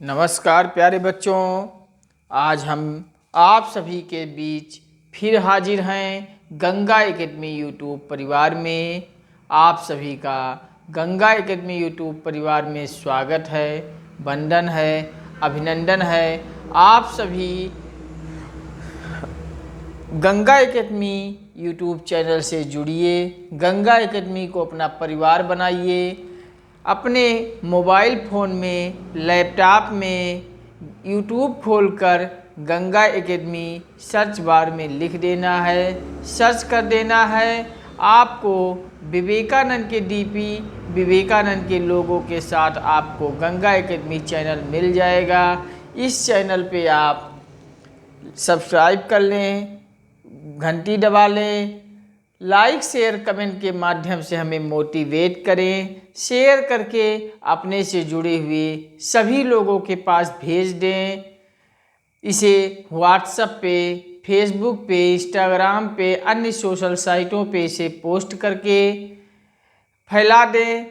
नमस्कार प्यारे बच्चों, आज हम आप सभी के बीच फिर हाजिर हैं गंगा एकेडमी यूट्यूब परिवार में। आप सभी का गंगा एकेडमी यूट्यूब परिवार में स्वागत है, वंदन है, अभिनंदन है। आप सभी गंगा एकेडमी यूट्यूब चैनल से जुड़िए, गंगा एकेडमी को अपना परिवार बनाइए। अपने मोबाइल फ़ोन में, लैपटॉप में यूट्यूब खोलकर गंगा एकेडमी सर्च बार में लिख देना है, सर्च कर देना है। आपको विवेकानंद के डीपी, विवेकानंद के लोगों के साथ आपको गंगा एकेडमी चैनल मिल जाएगा। इस चैनल पे आप सब्सक्राइब कर लें, घंटी दबा लें, लाइक शेयर कमेंट के माध्यम से हमें मोटिवेट करें। शेयर करके अपने से जुड़े हुए सभी लोगों के पास भेज दें। इसे व्हाट्सएप पे, फेसबुक पे, इंस्टाग्राम पे, अन्य सोशल साइटों पे इसे पोस्ट करके फैला दें।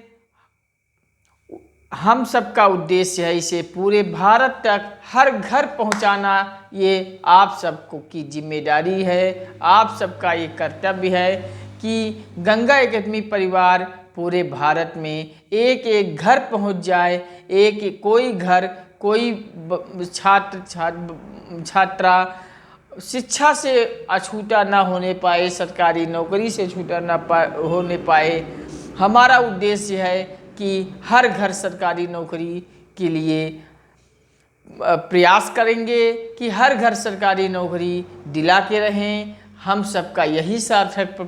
हम सबका उद्देश्य है इसे पूरे भारत तक हर घर पहुंचाना। ये आप सबको की जिम्मेदारी है, आप सबका ये कर्तव्य है कि गंगा एकेडमी परिवार पूरे भारत में एक एक घर पहुंच जाए। एक कोई घर, कोई छात्रा शिक्षा से अछूता ना होने पाए, सरकारी नौकरी से छूटा ना होने पाए। हमारा उद्देश्य है कि हर घर सरकारी नौकरी के लिए प्रयास करेंगे कि हर घर सरकारी नौकरी दिला के रहें। हम सबका यही सार्थक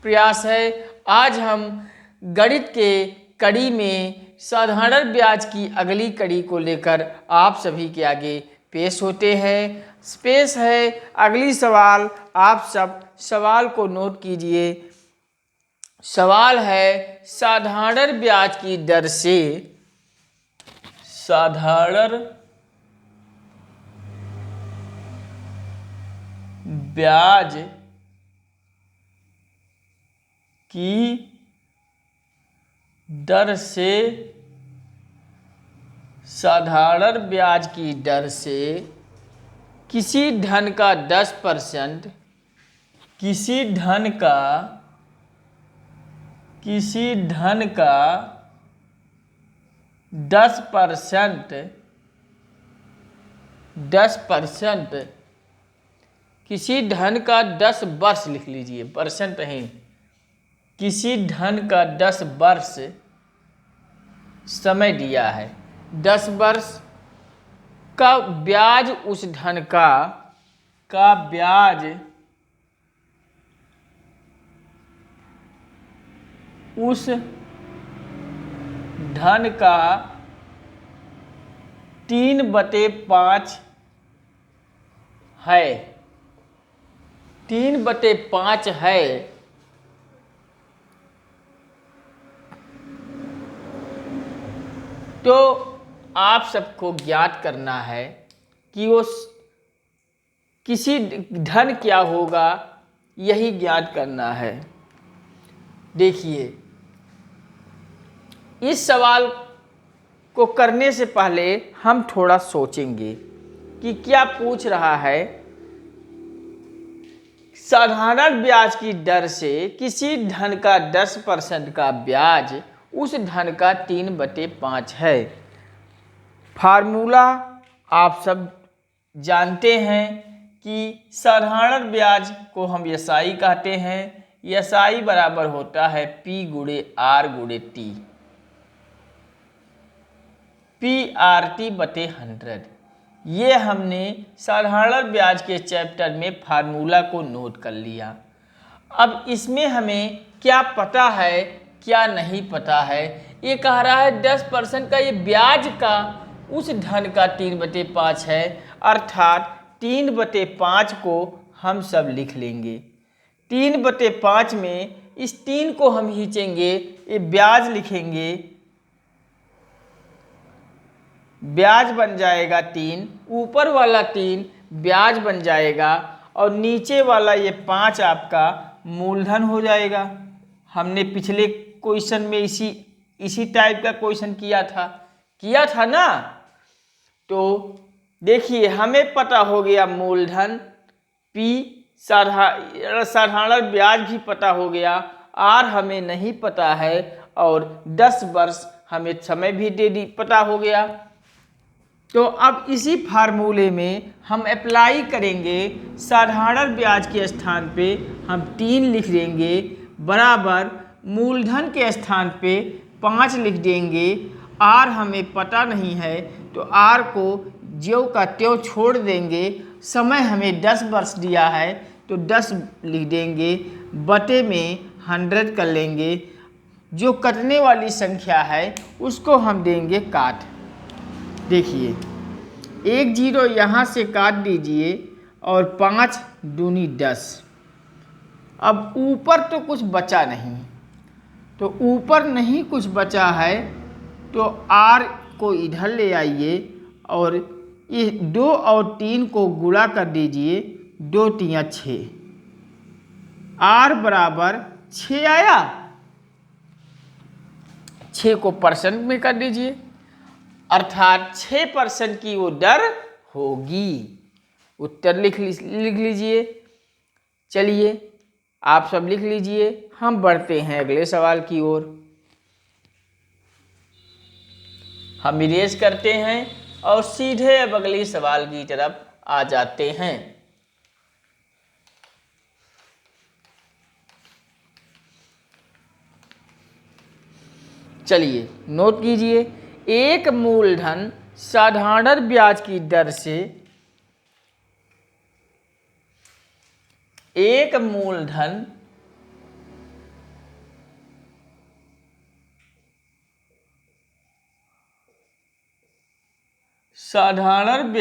प्रयास है। आज हम गणित के कड़ी में साधारण ब्याज की अगली कड़ी को लेकर आप सभी के आगे पेश होते हैं। पेश है अगली सवाल। आप सब सवाल को नोट कीजिए। सवाल है साधारण ब्याज की दर से, साधारण ब्याज की दर से, साधारण ब्याज की दर से किसी धन का 10%, किसी धन का 10%, 10%, किसी धन का 10 वर्ष लिख लीजिए, परसेंट नहीं। किसी धन का 10 वर्ष समय दिया है, 10 वर्ष का ब्याज, उस धन का ब्याज उस धन का 3/5 है, 3/5 है। तो आप सबको ज्ञात करना है कि वो किसी धन क्या होगा, यही ज्ञात करना है। देखिए, इस सवाल को करने से पहले हम थोड़ा सोचेंगे कि क्या पूछ रहा है। साधारण ब्याज की दर से किसी धन का 10% का ब्याज उस धन का 3/5 है। फार्मूला आप सब जानते हैं कि साधारण ब्याज को हम एसआई कहते हैं। एसआई बराबर होता है P गुणे R गुणे T, PRT/100। ये हमने साधारण ब्याज के चैप्टर में फार्मूला को नोट कर लिया। अब इसमें हमें क्या पता है, क्या नहीं पता है। ये कह रहा है 10% का ये ब्याज का उस धन का 3/5 है, अर्थात 3/5 को हम सब लिख लेंगे। 3/5 में इस 3 को हम खींचेंगे, ये ब्याज लिखेंगे, ब्याज बन जाएगा 3, ऊपर वाला 3 ब्याज बन जाएगा और नीचे वाला ये 5 आपका मूलधन हो जाएगा। हमने पिछले क्वेश्चन में इसी टाइप का क्वेश्चन किया था ना। तो देखिए हमें पता हो गया मूलधन, P साधारण ब्याज भी पता हो गया, R हमें नहीं पता है और 10 वर्ष हमें समय भी पता हो गया। तो अब इसी फार्मूले में हम अप्लाई करेंगे। साधारण ब्याज के स्थान पे हम 3 लिख देंगे बराबर मूलधन के स्थान पे 5 लिख देंगे। आर हमें पता नहीं है तो आर को ज्यों का त्यों छोड़ देंगे। समय हमें 10 वर्ष दिया है तो 10 लिख देंगे, बटे में 100 कर लेंगे। जो कटने वाली संख्या है उसको हम देंगे काट। देखिए 1 0 यहाँ से काट दीजिए और 5 दूनी 10। अब ऊपर तो कुछ बचा नहीं, तो ऊपर नहीं कुछ बचा है तो R को इधर ले आइए और ये 2 और 3 को गुणा कर दीजिए, 2 3 6। R बराबर 6 आया। 6 को परसेंट में कर दीजिए, अर्थात 6% की वो दर होगी। उत्तर लिख लीजिए। चलिए आप सब लिख लीजिए, हम बढ़ते हैं अगले सवाल की ओर। हम इरेज करते हैं और सीधे अब अगले सवाल की तरफ आ जाते हैं। चलिए नोट कीजिए, एक मूलधन साधारण ब्याज की दर से एक मूलधन साधारण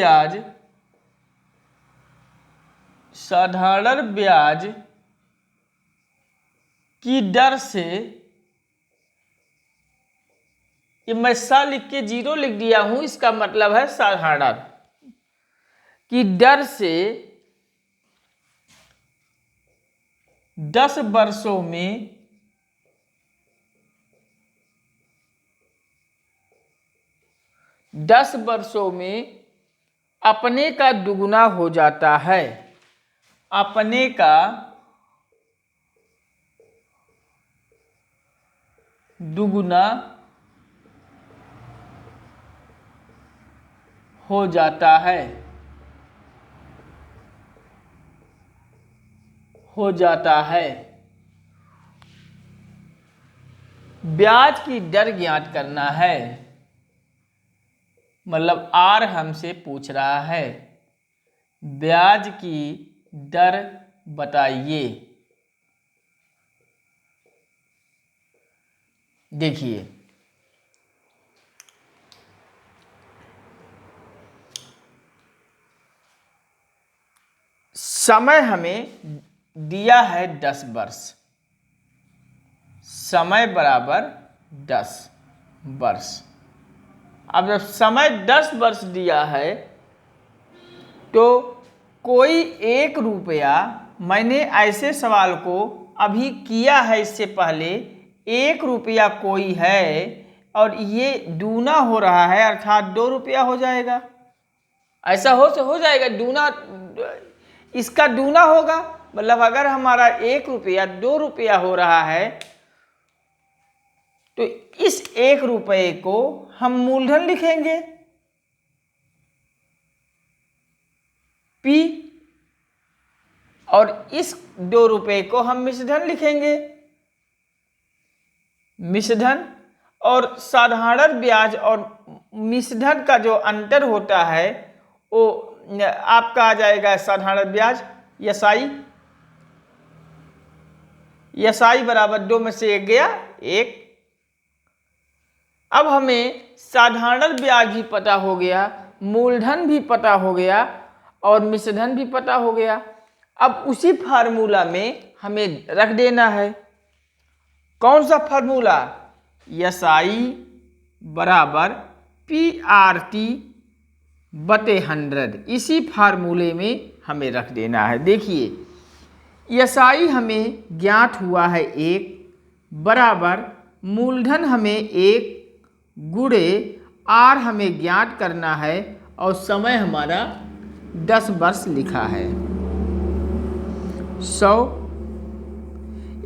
ब्याज की दर से, ये मैं सा लिख के 0 लिख दिया हूं, इसका मतलब है साधारण की दर से 10 वर्षों में अपने का दुगुना हो जाता है। अपने का दुगुना हो जाता है। ब्याज की दर ज्ञात करना है, मतलब आर हमसे पूछ रहा है ब्याज की दर बताइए। देखिए समय हमें दिया है 10 वर्ष, समय बराबर 10 वर्ष। अब जब समय 10 वर्ष दिया है तो कोई 1 रुपया, मैंने ऐसे सवाल को अभी किया है इससे पहले, 1 रुपया कोई है और ये दूना हो रहा है अर्थात 2 रुपया हो जाएगा। ऐसा हो जाएगा, दूना इसका दूना होगा। मतलब अगर हमारा 1 रुपया 2 रुपया हो रहा है तो इस 1 रुपये को हम मूलधन लिखेंगे P, और इस 2 रुपये को हम मिश्रधन लिखेंगे मिश्रधन। और साधारण ब्याज और मिश्रधन का जो अंतर होता है वो आपका आ जाएगा साधारण ब्याज SI बराबर 2 में से 1 गया 1। अब हमें साधारण ब्याज भी पता हो गया, मूलधन भी पता हो गया और मिश्रधन भी पता हो गया। अब उसी फार्मूला में हमें रख देना है। कौन सा फार्मूला? SI बराबर PRT बटे 100। इसी फार्मूले में हमें रख देना है। देखिए SI हमें ज्ञात हुआ है 1 बराबर मूलधन हमें 1 गुणे R हमें ज्ञात करना है और समय हमारा 10 वर्ष लिखा है। 100,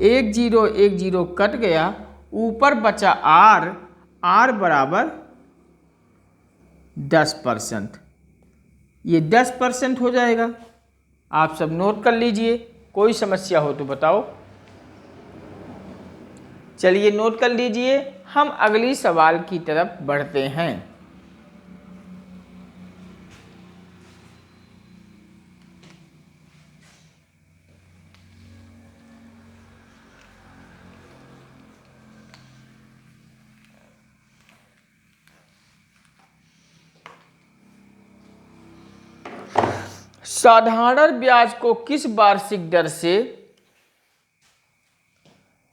1 0 कट गया, ऊपर बचा R बराबर 10%। ये 10% हो जाएगा। आप सब नोट कर लीजिए, कोई समस्या हो तो बताओ। चलिए नोट कर लीजिए, हम अगली सवाल की तरफ बढ़ते हैं। साधारण ब्याज को किस वार्षिक दर से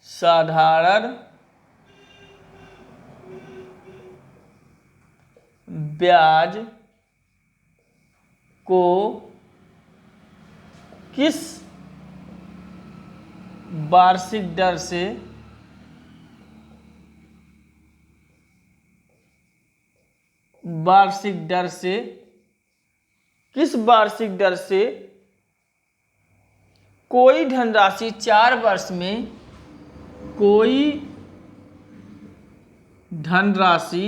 साधारण ब्याज को किस वार्षिक दर से किस वार्षिक दर से कोई धनराशि 4 वर्ष में कोई धनराशि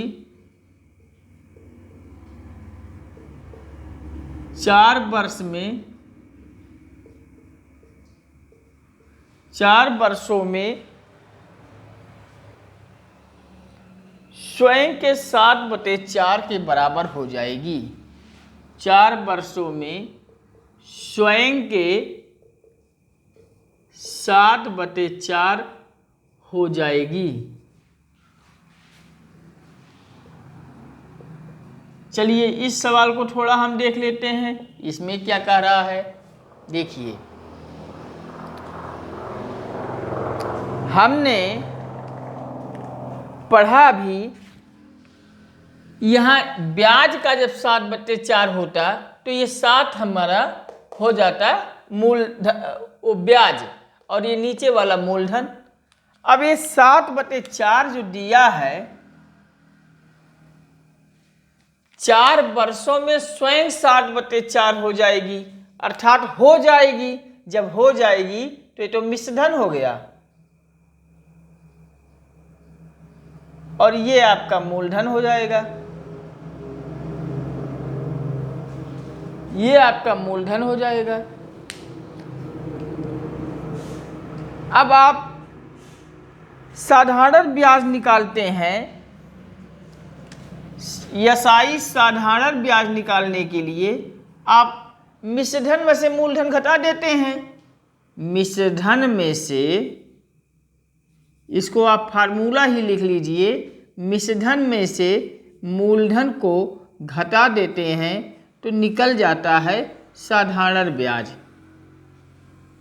4 वर्ष में 4 वर्षों में स्वयं के 7/4 के बराबर हो जाएगी। 4 वर्षों में स्वयं के 7/4 हो जाएगी। चलिए इस सवाल को थोड़ा हम देख लेते हैं, इसमें क्या कह रहा है। देखिए, हमने पढ़ा भी, यहाँ ब्याज का जब 7/4 होता तो ये 7 हमारा हो जाता मूल वो ब्याज, और ये नीचे वाला मूलधन। अब ये 7/4 जो दिया है, 4 वर्षों में स्वयं 7/4 हो जाएगी, अर्थात हो जाएगी। जब हो जाएगी तो ये तो मिश्रधन हो गया, और ये आपका मूलधन हो जाएगा। ये आपका मूलधन हो जाएगा। अब आप साधारण ब्याज निकालते हैं। एसआई साधारण ब्याज निकालने के लिए आप मिश्रधन में से मूलधन घटा देते हैं। मिश्रधन में से, इसको आप फार्मूला ही लिख लीजिए, मिश्रधन में से मूलधन को घटा देते हैं तो निकल जाता है साधारण ब्याज।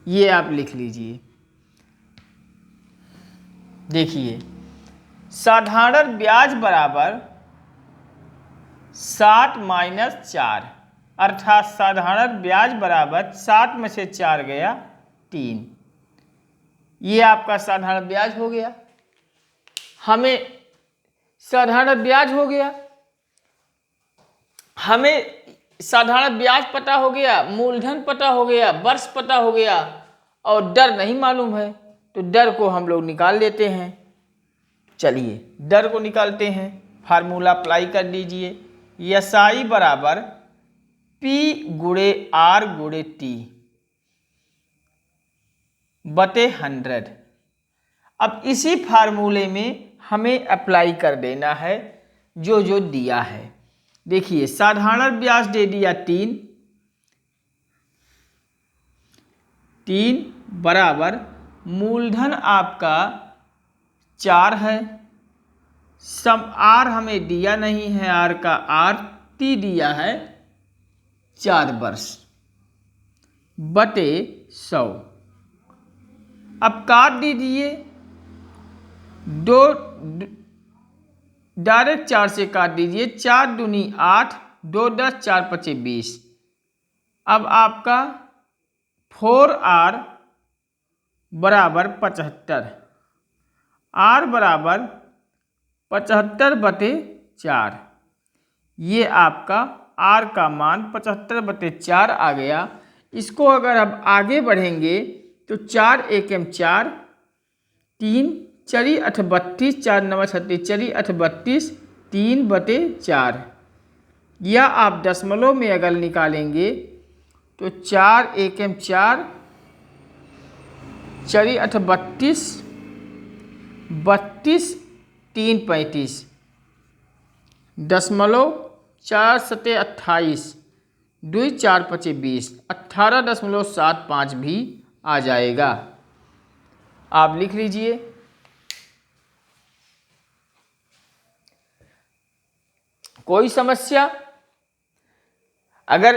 ये आप लिख लीजिए। देखिए, साधारण ब्याज बराबर 7 - 4, अर्थात साधारण ब्याज बराबर 7 में से 4 गया 3। ये आपका साधारण ब्याज हो गया। हमें साधारण ब्याज हो गया, हमें साधारण ब्याज पता हो गया, मूलधन पता हो गया, वर्ष पता हो गया, और दर नहीं मालूम है तो दर को हम लोग निकाल लेते हैं। चलिए दर को निकालते हैं, फार्मूला अप्लाई कर दीजिए। एसआई बराबर P × R × T बटे 100। अब इसी फार्मूले में हमें अप्लाई कर देना है जो जो दिया है। देखिए, साधारण ब्याज दे दिया 3 बराबर मूलधन आपका 4 है, सम R हमें दिया नहीं है, R का RT दिया है 4 वर्ष बटे 100। अब काट दीजिए, 2 डायरेक्ट 4 से काट दीजिए। 4 दूनी 8, 2 10, 4 5 20। अब आपका 4R बराबर 75, R बराबर 75/4। ये आपका आर का मान 75/4 आ गया। इसको अगर अब आगे बढ़ेंगे तो 4 एकम 4, 3 चरी 8 32, 4 9 36, चरी 8 32, 3/4। या आप दशमलव में अगर निकालेंगे तो 4 एकम 4, चरी 8 32, 32, 3 35, दशमलव 4 सते 28, 2 4 5 20, 18.75 भी आ जाएगा। आप लिख लीजिए। कोई समस्या? अगर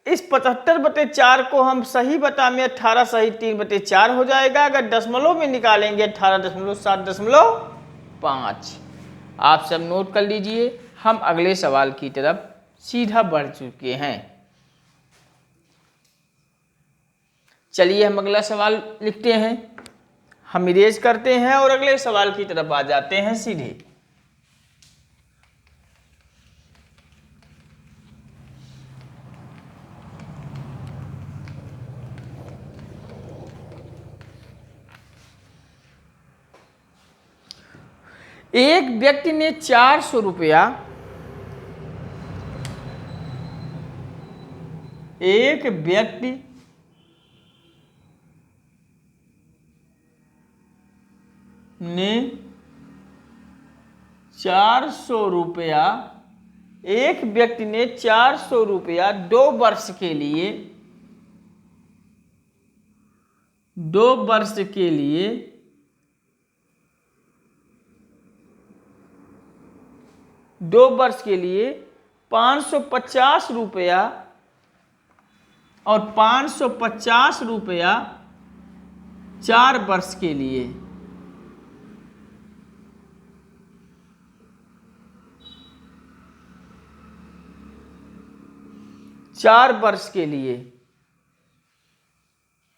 इस 75/4 को हम सही बता में 18 सही 3/4 हो जाएगा। अगर दशमलव में निकालेंगे 18.7.5। आप सब नोट कर लीजिए। हम अगले सवाल की तरफ सीधा बढ़ चुके हैं। चलिए हम अगला सवाल लिखते हैं, हम इरेज करते हैं और अगले सवाल की तरफ आ जाते हैं सीधे। एक व्यक्ति ने 400 रुपया एक व्यक्ति ने 400 रुपया एक व्यक्ति ने 400 रुपया 2 वर्ष के लिए 2 वर्ष के लिए 2 वर्ष के लिए 550 रुपया और 550 रुपया 4 वर्ष के लिए 4 वर्ष के लिए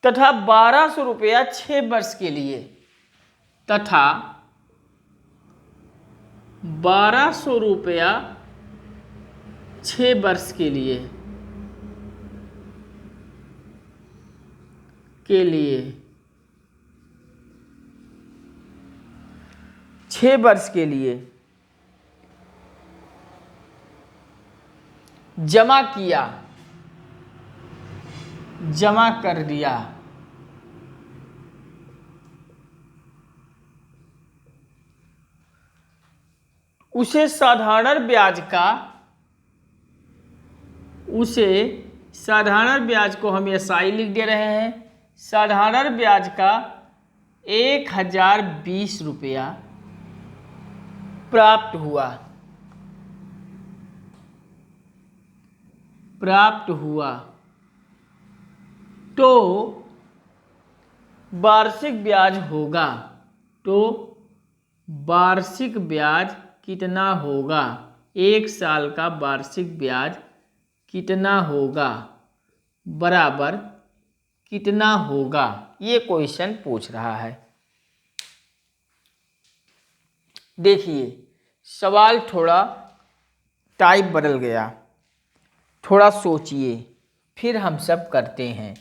तथा 1200 रुपया 6 वर्ष के लिए तथा 1200 रुपया 6 वर्ष के लिए 6 वर्ष के लिए जमा किया, जमा कर दिया। उसे साधारण ब्याज को हम एसआई लिख दे रहे हैं। साधारण ब्याज का 1020 रुपया प्राप्त हुआ तो वार्षिक ब्याज कितना होगा? 1 साल का वार्षिक ब्याज कितना होगा, बराबर कितना होगा? ये क्वेश्चन पूछ रहा है। देखिए सवाल थोड़ा टाइप बदल गया, थोड़ा सोचिए फिर हम सब करते हैं।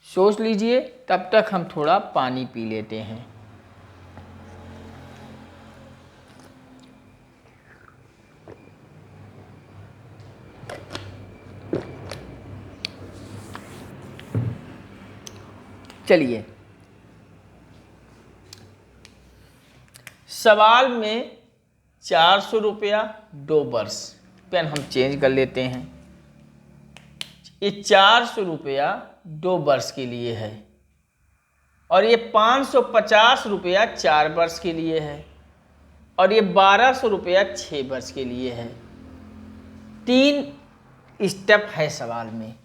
सोच लीजिए, तब तक हम थोड़ा पानी पी लेते हैं। चलिए सवाल में 400 रुपया 2 वर्ष, पेन हम चेंज कर लेते हैं। ये 400 रुपया 2 वर्ष के लिए है और ये 550 रुपया 4 वर्ष के लिए है और ये 1200 रुपया 6 वर्ष के लिए है। 3 स्टेप है सवाल में।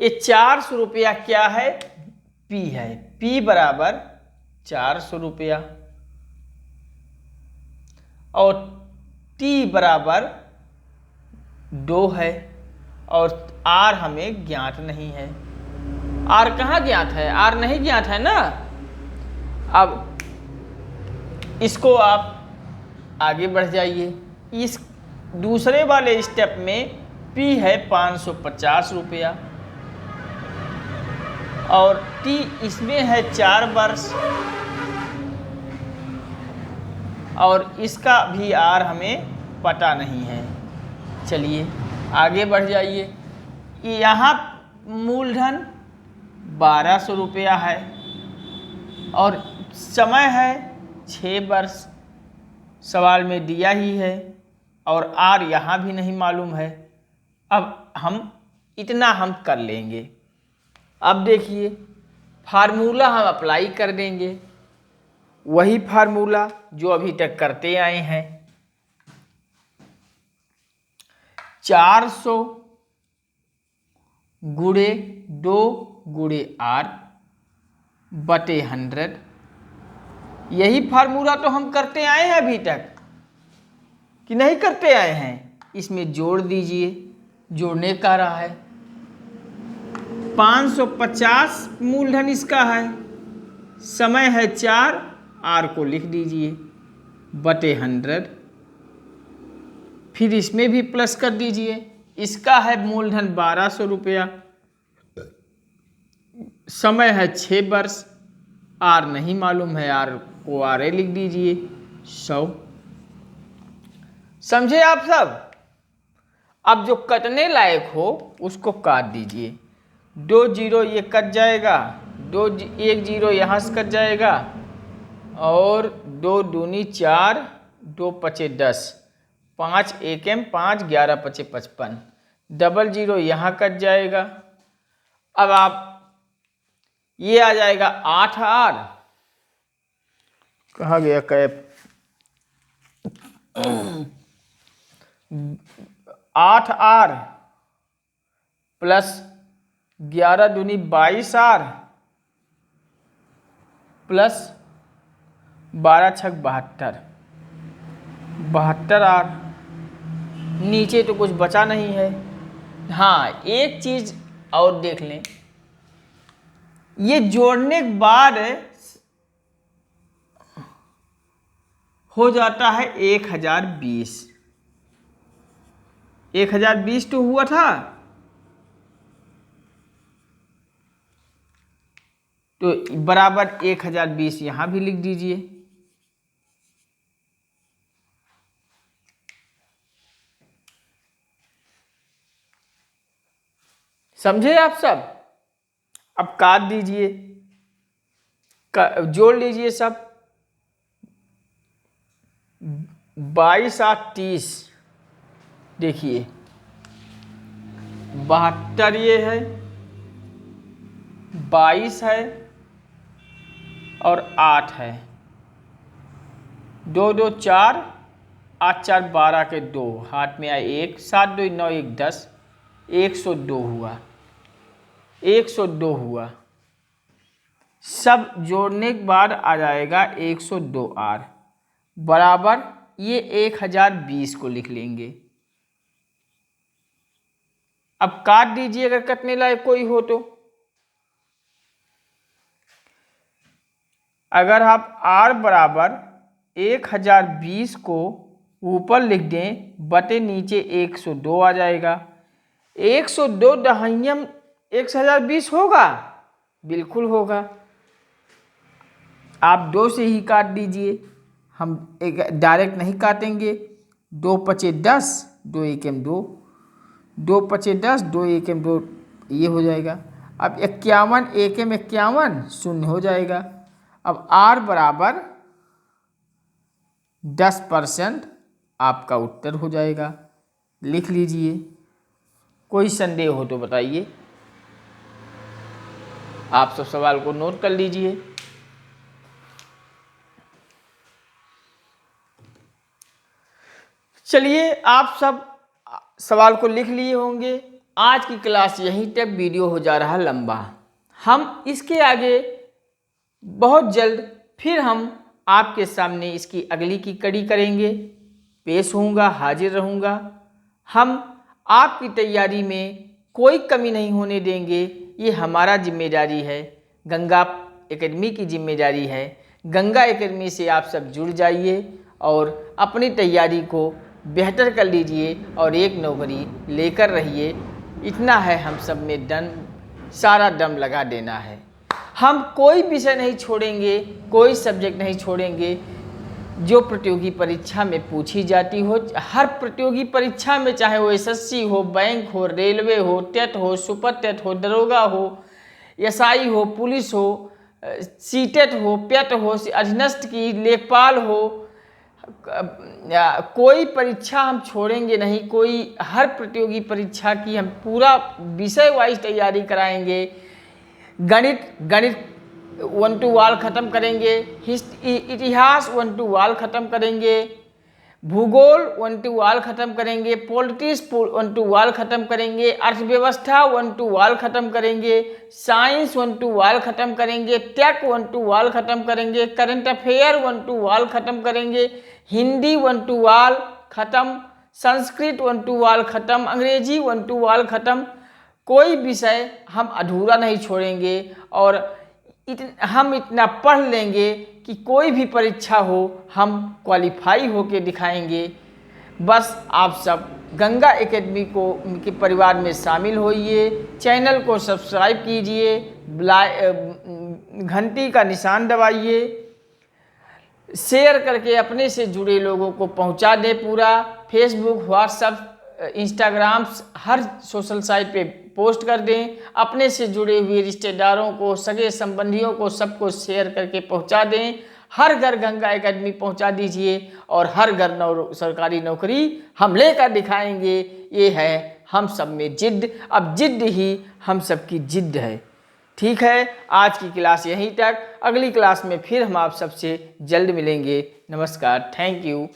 ये 400 रुपया क्या है? पी है। पी बराबर 400 रुपया और टी बराबर 2 है और आर हमें ज्ञात नहीं है। आर कहाँ ज्ञात है? आर नहीं ज्ञात है ना। अब इसको आप आगे बढ़ जाइए। इस दूसरे वाले स्टेप में P है 550 रुपया और T इसमें है 4 वर्ष और इसका भी R हमें पता नहीं है। चलिए आगे बढ़ जाइए। यहाँ मूलधन 1200 रुपया है और समय है 6 वर्ष, सवाल में दिया ही है और आर यहाँ भी नहीं मालूम है। अब हम इतना कर लेंगे। अब देखिए फार्मूला हम अप्लाई कर देंगे, वही फार्मूला जो अभी तक करते आए हैं। 400 गुणे 2 गुणे R बटे 100, यही फार्मूला तो हम करते आए हैं अभी तक कि नहीं करते आए हैं। इसमें जोड़ दीजिए, जोड़ने का रहा है। 550 मूलधन इसका है, समय है 4, R को लिख दीजिए बटे 100, फिर इसमें भी प्लस कर दीजिए। इसका है मूलधन 1200 रुपया, समय है 6 वर्ष, R नहीं मालूम है, R को RA लिख दीजिए 100। समझे आप सब? अब जो कटने लायक हो उसको काट दीजिए। 2 जीरो ये कट जाएगा, 1 जीरो यहाँ से कट जाएगा और 2 दूनी 4, 2 पचे 10, 5 एकम 5, 11 पचे 55, डबल जीरो यहाँ कट जाएगा। अब आप ये आ जाएगा 8R, कहाँ गया कैप, 8R प्लस 11 दूनी 22R प्लस 12 छक 72, 72R। नीचे तो कुछ बचा नहीं है। हाँ, एक चीज और देख लें, ये जोड़ने के बाद हो जाता है 1020। 1020 तो हुआ था, तो बराबर 1020 यहां भी लिख दीजिए। समझे आप सब? अब काट दीजिए, जोड़ लीजिए सब। 22 8 30, देखिए 72 ये है, 22 है और 8 है। 2 2 4, 8 4 12 के 2, हाथ में आए 1, 7 2 9 1 10, 102 हुआ, 102 हुआ। सब जोड़ने के बाद आ जाएगा 102R बराबर ये 1020 को लिख लेंगे। अब काट दीजिए अगर कटने लायक कोई हो तो। अगर आप R बराबर 1020 को ऊपर लिख दें बटे नीचे 102 आ जाएगा। 102 दहाइयम 1020 होगा, बिल्कुल होगा। आप 2 से ही काट दीजिए, हम एक डायरेक्ट नहीं काटेंगे। 2 पचे 10, 2 एकम 2, 2 पचे 10, 2 एकम 2, ये हो जाएगा। अब 51 एकम 51 शून्य हो जाएगा। अब R बराबर 10% आपका उत्तर हो जाएगा, लिख लीजिए। कोई संदेह हो तो बताइए। आप सब सवाल को नोट कर लीजिए। चलिए, आप सब सवाल को लिख लिए होंगे। आज की क्लास यहीं तक, वीडियो हो जा रहा लंबा। हम इसके आगे बहुत जल्द फिर हम आपके सामने इसकी अगली की कड़ी करेंगे। पेश होऊंगा, हाजिर रहूँगा। हम आपकी तैयारी में कोई कमी नहीं होने देंगे, ये हमारा जिम्मेदारी है, गंगा एकेडमी की जिम्मेदारी है। गंगा एकेडमी से आप सब जुड़ जाइए और अपनी तैयारी को बेहतर कर लीजिए और एक नौकरी लेकर रहिए। इतना है हम सब में सारा दम लगा देना है। हम कोई विषय नहीं छोड़ेंगे, कोई सब्जेक्ट नहीं छोड़ेंगे जो प्रतियोगी परीक्षा में पूछी जाती हो। हर प्रतियोगी परीक्षा में, चाहे वो एसएससी हो, बैंक हो, रेलवे हो, टेट हो, सुपर टेट हो, दरोगा हो, एसआई हो, पुलिस हो, सीटेट हो, पेट हो, अधीनस्थ की, लेखपाल हो, कोई परीक्षा हम छोड़ेंगे नहीं। हर प्रतियोगी परीक्षा की हम पूरा विषय वाइज तैयारी कराएंगे। गणित 1 to वाल ख़त्म करेंगे, इतिहास 1 to वाल ख़त्म करेंगे, भूगोल 1 to वाल ख़त्म करेंगे, पॉलिटिक्स 1 to वाल ख़त्म करेंगे, अर्थव्यवस्था 1 to वाल ख़त्म करेंगे, साइंस 1 to वाल ख़त्म करेंगे, टेक 1 to वाल ख़त्म करेंगे, करंट अफेयर 1 to वाल ख़त्म करेंगे, हिंदी 1 to वाल ख़त्म, संस्कृत 1 to वाल ख़त्म, अंग्रेजी 1 to वाल ख़त्म। कोई विषय हम अधूरा नहीं छोड़ेंगे और हम इतना पढ़ लेंगे कि कोई भी परीक्षा हो हम क्वालिफाई होके दिखाएंगे। बस आप सब गंगा एकेडमी के परिवार में शामिल होइए, चैनल को सब्सक्राइब कीजिए, घंटी का निशान दबाइए, शेयर करके अपने से जुड़े लोगों को पहुंचा दें। पूरा फेसबुक, व्हाट्सएप, इंस्टाग्राम, हर सोशल साइट पे पोस्ट कर दें। अपने से जुड़े हुए रिश्तेदारों को, सगे संबंधियों को, सबको शेयर करके पहुंचा दें। हर घर गंगा एकेडमी पहुंचा दीजिए और हर घर सरकारी नौकरी हम लेकर दिखाएंगे। ये है हम सब में जिद्द। अब जिद्द ही हम सब की जिद्द है। ठीक है, आज की क्लास यहीं तक। अगली क्लास में फिर हम आप सबसे जल्द मिलेंगे। नमस्कार, थैंक यू।